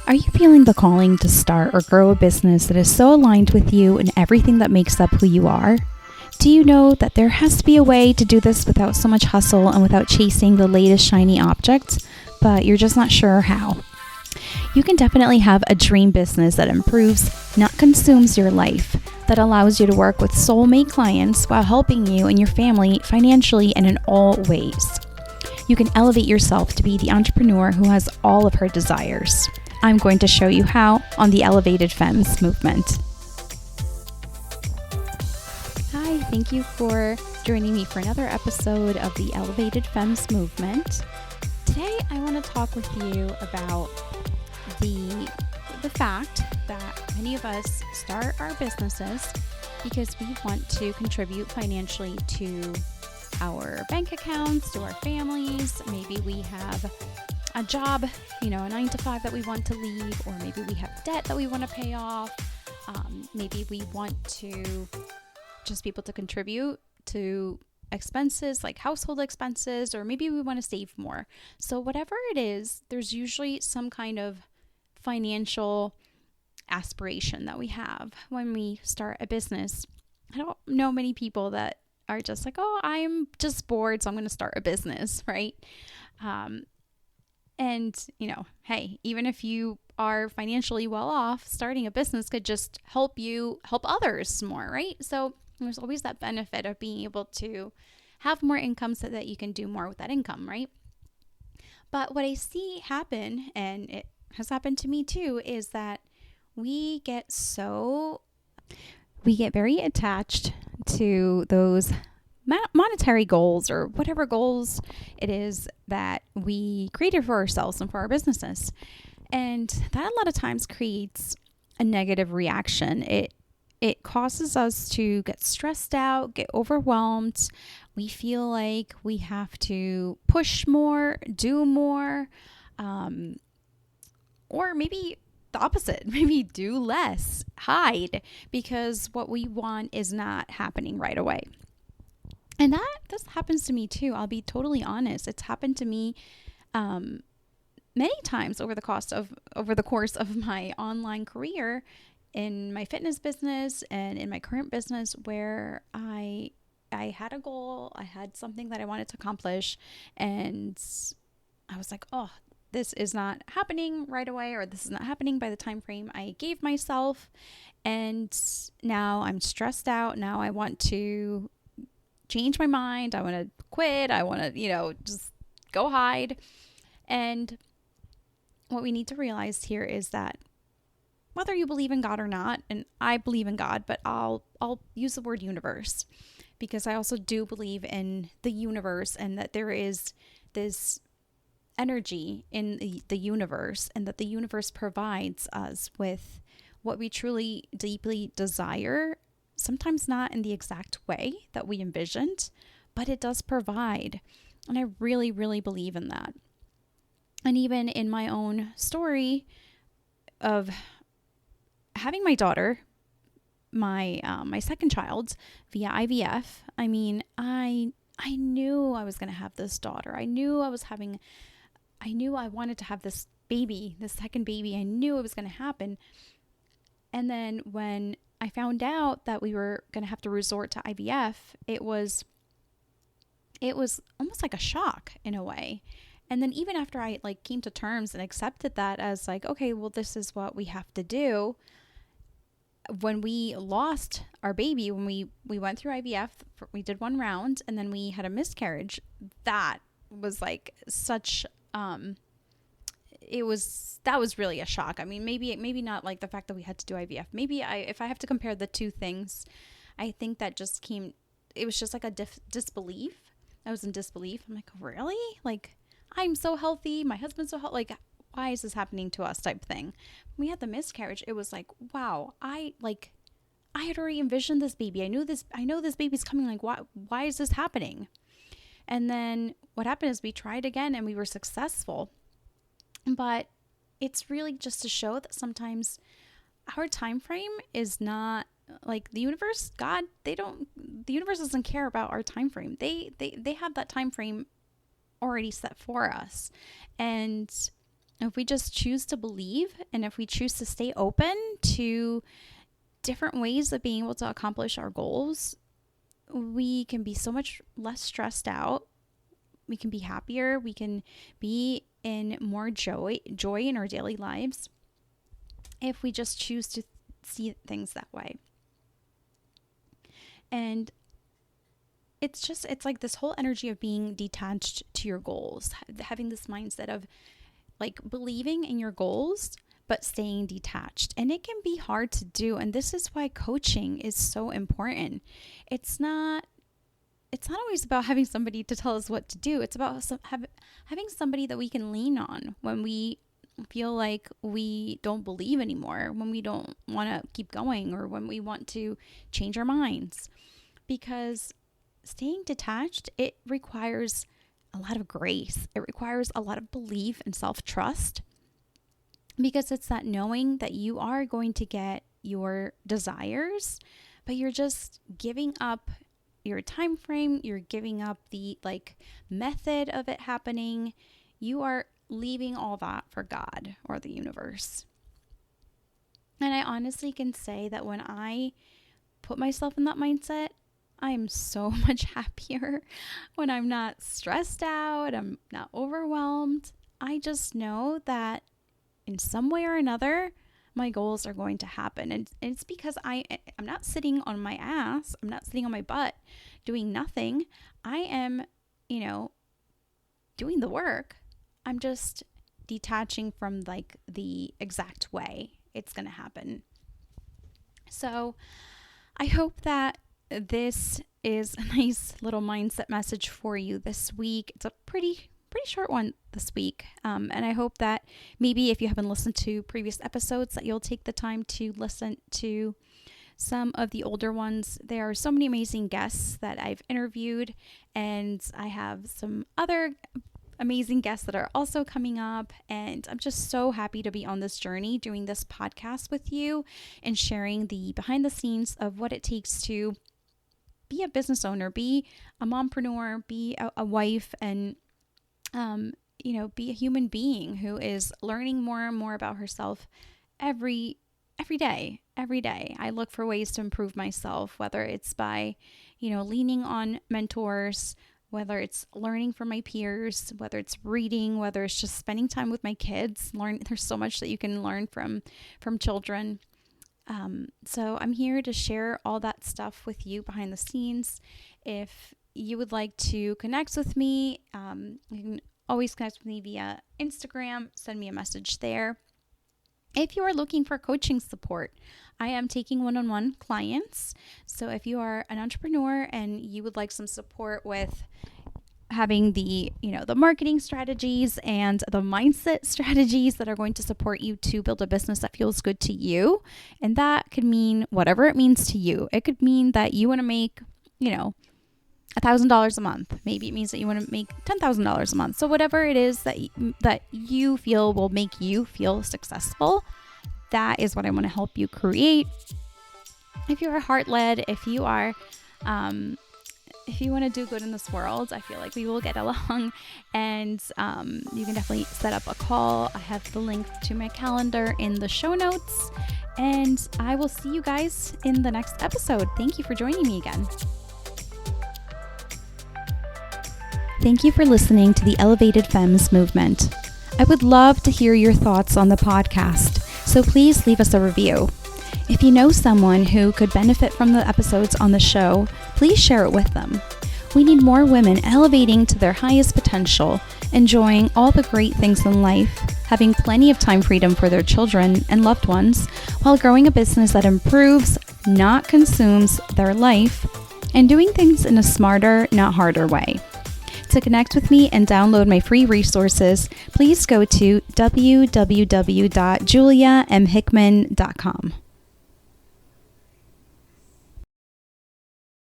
Are you feeling the calling to start or grow a business that is so aligned with you and everything that makes up who you are? Do you know that there has to be a way to do this without so much hustle and without chasing the latest shiny object, but you're just not sure how? You can definitely have a dream business that improves, not consumes your life, that allows you to work with soulmate clients while helping you and your family financially and in all ways. You can elevate yourself to be the entrepreneur who has all of her desires. I'm going to show you how on the Elevated Femmes movement. Hi, thank you for joining me for another episode of the Elevated Femmes movement. Today, I want to talk with you about the fact that many of us start our businesses because we want to contribute financially to our bank accounts, to our families. Maybe we have a job, a 9-to-5 that we want to leave, or maybe we have debt that we want to pay off. Maybe we want to just be able to contribute to expenses like household expenses, or maybe we want to save more. So whatever it is, there's usually some kind of financial aspiration that we have when we start a business. I don't know many people that are just like, oh, I'm just bored, so I'm going to start a business, right? And, hey, even if you are financially well off, starting a business could just help you help others more, right? So there's always that benefit of being able to have more income so that you can do more with that income, right? But what I see happen, and it has happened to me too, is that we get very attached to those monetary goals or whatever goals it is that we created for ourselves and for our businesses. And that a lot of times creates a negative reaction. It causes us to get stressed out, get overwhelmed. We feel like we have to push more, do more, or maybe the opposite, maybe do less, hide, because what we want is not happening right away. And this happens to me too. I'll be totally honest. It's happened to me many times over the course of my online career, in my fitness business and in my current business, where I had a goal, I had something that I wanted to accomplish, and I was like, oh, this is not happening right away, or this is not happening by the time frame I gave myself, and now I'm stressed out. Now I want to change my mind. I want to quit. I want to, just go hide. And what we need to realize here is that whether you believe in God or not, and I believe in God, but I'll use the word universe, because I also do believe in the universe, and that there is this energy in the universe, and that the universe provides us with what we truly deeply desire. Sometimes not in the exact way that we envisioned, but it does provide. And I really, really believe in that. And even in my own story of having my daughter, my second child, via IVF, I mean, I knew I was going to have this daughter. I knew I wanted to have this baby, this second baby. I knew it was going to happen. And then when I found out that we were going to have to resort to IVF, it was almost like a shock in a way. And then even after I came to terms and accepted that as okay, well, this is what we have to do. When we lost our baby, when we went through IVF, we did one round and then we had a miscarriage. That was such, that was really a shock. I mean, maybe not the fact that we had to do IVF. Maybe if I have to compare the two things, I think that it was just a disbelief. I was in disbelief. I'm like, really? I'm so healthy. My husband's so healthy. Why is this happening to us type thing? When we had the miscarriage, it was wow, I had already envisioned this baby. I know this baby's coming. Why is this happening? And then what happened is we tried again and we were successful. But it's really just to show that sometimes our time frame is not the universe, God, the universe doesn't care about our time frame. They have that time frame already set for us. And If we just choose to believe, and if we choose to stay open to different ways of being able to accomplish our goals, we can be so much less stressed out. We can be happier. We can be in more joy in our daily lives if we just choose to see things that way. And it's like this whole energy of being detached to your goals, having this mindset of like believing in your goals, but staying detached. And it can be hard to do. And this is why coaching is so important. It's not always about having somebody to tell us what to do. It's about having somebody that we can lean on when we feel like we don't believe anymore, when we don't want to keep going, or when we want to change our minds. Because staying detached, it requires a lot of grace. It requires a lot of belief and self-trust, because it's that knowing that you are going to get your desires, but you're just giving up your time frame. You're giving up the method of it happening. You are leaving all that for God or the universe. And I honestly can say that when I put myself in that mindset, I am so much happier. When I'm not stressed out, I'm not overwhelmed. I just know that in some way or another, my goals are going to happen. And it's because I'm not sitting on my ass. I'm not sitting on my butt doing nothing. I am, doing the work. I'm just detaching from the exact way it's going to happen. So I hope that this is a nice little mindset message for you this week. It's a pretty short one this week. And I hope that maybe if you haven't listened to previous episodes, that you'll take the time to listen to some of the older ones. There are so many amazing guests that I've interviewed, and I have some other amazing guests that are also coming up. And I'm just so happy to be on this journey, doing this podcast with you and sharing the behind the scenes of what it takes to be a business owner, be a mompreneur, be a wife, and be a human being who is learning more and more about herself every day. I look for ways to improve myself, whether it's by, leaning on mentors, whether it's learning from my peers, whether it's reading, whether it's just spending time with my kids. There's so much that you can learn from children. So I'm here to share all that stuff with you behind the scenes. If you would like to connect with me, you can always connect with me via Instagram. Send me a message there. If you are looking for coaching support, I am taking one-on-one clients. So if you are an entrepreneur and you would like some support with having the marketing strategies and the mindset strategies that are going to support you to build a business that feels good to you. And that could mean whatever it means to you. It could mean that you want to make, $1,000 a month. Maybe it means that you want to make $10,000 a month. So whatever it is that you feel will make you feel successful, that is what I want to help you create. If you are heart-led, if you are, if you want to do good in this world, I feel like we will get along, and you can definitely set up a call. I have the link to my calendar in the show notes, and I will see you guys in the next episode. Thank you for joining me again. Thank you for listening to the Elevated Femmes movement. I would love to hear your thoughts on the podcast, so please leave us a review. If you know someone who could benefit from the episodes on the show, please share it with them. We need more women elevating to their highest potential, enjoying all the great things in life, having plenty of time freedom for their children and loved ones, while growing a business that improves, not consumes, their life, and doing things in a smarter, not harder way. To connect with me and download my free resources, please go to www.juliamhickman.com.